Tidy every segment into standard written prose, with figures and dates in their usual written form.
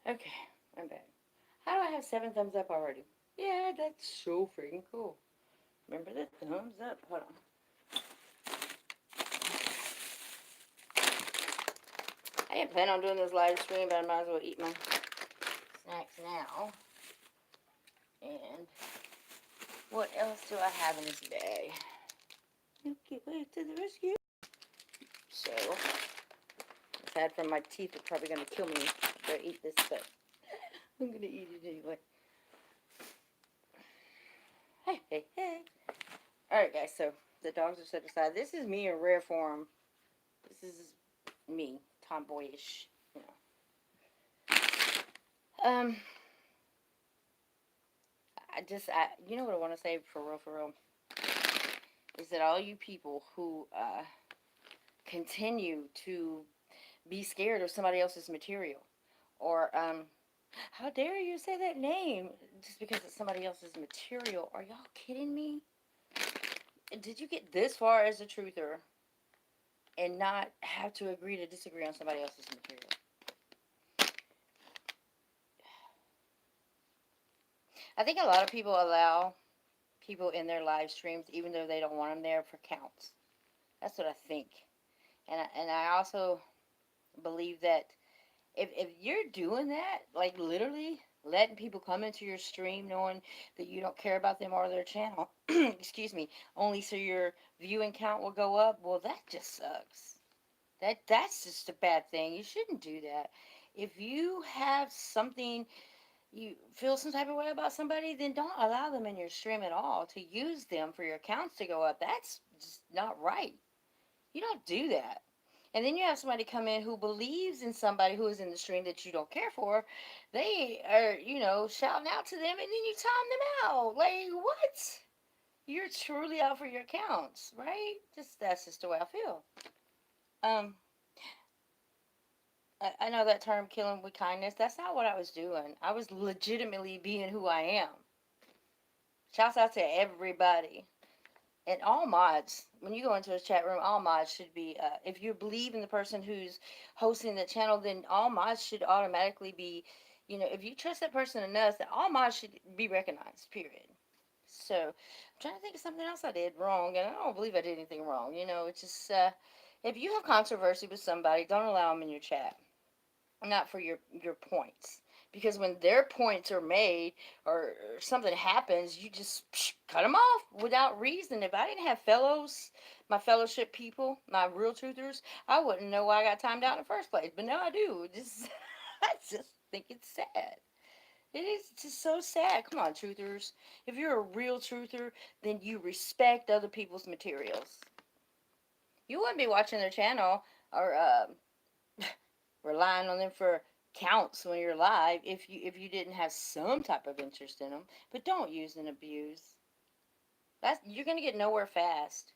Okay, I'm back. How do I have 7 thumbs up already? Yeah, that's so freaking cool. Remember the thumbs up? Hold on. I didn't plan on doing this live stream, but I might as well eat my snacks now. And what else do I have in this bag? Okay, wait to the rescue. So, aside from my teeth are probably going to kill me if I eat this, but I'm going to eat it anyway. Hey, hey, hey. Alright, guys, so the dogs are set aside. This is me in rare form. This is me, tomboyish, you know. You know what I want to say for real, is that all you people who continue to be scared of somebody else's material, or how dare you say that name just because it's somebody else's material? Are y'all kidding me? Did you get this far as a truther and not have to agree to disagree on somebody else's material? I think a lot of people allow people in their live streams even though they don't want them there for counts. That's what I think. And I also believe that if you're doing that, like literally letting people come into your stream knowing that you don't care about them or their channel, excuse me, only so your viewing count will go up, well, that just sucks. That's just a bad thing. You shouldn't do that. If you have something, you feel some type of way about somebody, then don't allow them in your stream at all to use them for your accounts to go up. That's just not right. You don't do that. And then you have somebody come in who believes in somebody who is in the stream that you don't care for. They are, shouting out to them, and then you time them out. Like, what? You're truly out for your accounts, right? That's just the way I feel. Um, I know that term "killing with kindness." That's not what I was doing. I was legitimately being who I am. Shouts out to everybody. And all mods, when you go into a chat room, all mods should be, if you believe in the person who's hosting the channel, then all mods should automatically be, if you trust that person enough, then all mods should be recognized, period. So, I'm trying to think of something else I did wrong, and I don't believe I did anything wrong. It's just, if you have controversy with somebody, don't allow them in your chat. Not for your points, because when their points are made or something happens, you just cut them off without reason. If I didn't have my fellowship people, my real truthers, I wouldn't know why I got timed out in the first place, but now I do. Just I just think it's sad. It is just so sad. Come on, truthers. If you're a real truther, then you respect other people's materials. You wouldn't be watching their channel or relying on them for counts when you're live if you didn't have some type of interest in them. But don't use and abuse. You're gonna get nowhere fast.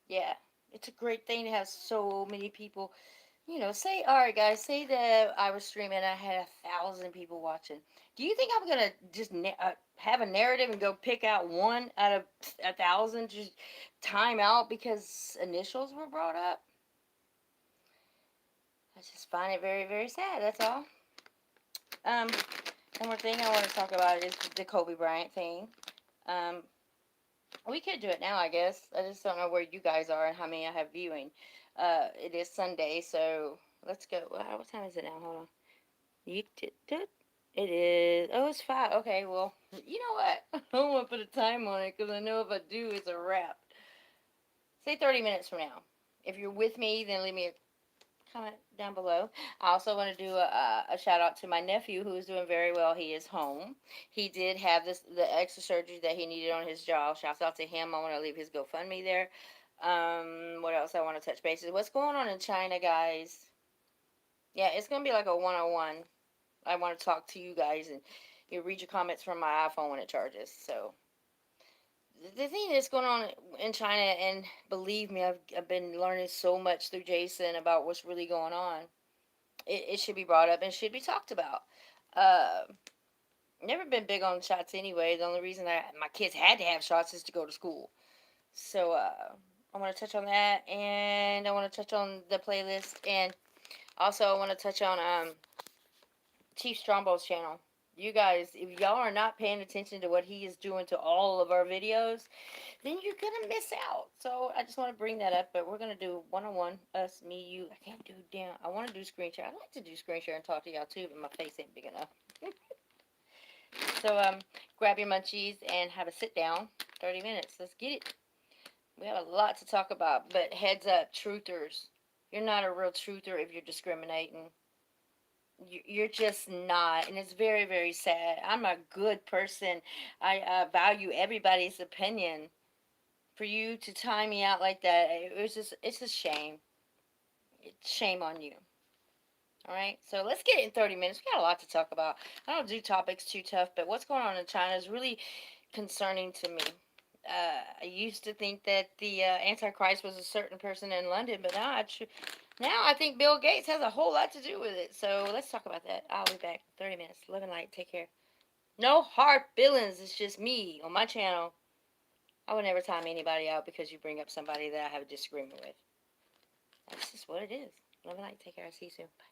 Yeah, it's a great thing to have so many people. Say, all right, guys, say that I was streaming and I had 1,000 people watching. Do you think I'm gonna just have a narrative and go pick out one out of 1,000, just time out because initials were brought up? I just find it very, very sad. That's all. Um, One more thing I want to talk about is the Kobe Bryant thing. Um, we could do it now, I guess. I just don't know where you guys are and how many I have viewing. It is Sunday, so let's go. What time is it now? Hold on. It is. Oh, it's 5. Okay, well, you know what? I don't want to put a time on it because I know if I do, it's a wrap. Say 30 minutes from now. If you're with me, then leave me a comment down below. I also want to do a shout out to my nephew who is doing very well. He is home. He did have the extra surgery that he needed on his jaw. Shouts out to him. I want to leave his GoFundMe there. What else I want to touch bases? What's going on in China, guys? Yeah, it's gonna be like a 101. I want to talk to you guys and read your comments from my iPhone when it charges. So the thing that's going on in China, and believe me, I've been learning so much through Jason about what's really going on. It should be brought up and should be talked about. Uh, Never been big on shots anyway. The only reason my kids had to have shots is to go to school. So I want to touch on that, and I want to touch on the playlist, and also I want to touch on Chief Strongbow's channel. You guys, if y'all are not paying attention to what he is doing to all of our videos, then you're gonna miss out. So I just want to bring that up. But we're gonna do one-on-one, us, me, you. I can't do damn. I want to do screen share. I'd like to do screen share and talk to y'all too, but my face ain't big enough. So grab your munchies and have a sit down. 30 minutes. Let's get it. We have a lot to talk about, but heads up, truthers. You're not a real truther if you're discriminating. You're just not, and it's very, very sad. I'm a good person. I value everybody's opinion. For you to time me out like that, it's a shame. It's shame on you. All right, so let's get it in 30 minutes. We got a lot to talk about. I don't do topics too tough, but what's going on in China is really concerning to me. I used to think that the Antichrist was a certain person in London, but now I think Bill Gates has a whole lot to do with it. So let's talk about that. I'll be back in 30 minutes. Love and light. Take care. No hard feelings. It's just me on my channel. I would never time anybody out because you bring up somebody that I have a disagreement with. That's just what it is. Love and light. Take care. I'll see you soon. Bye.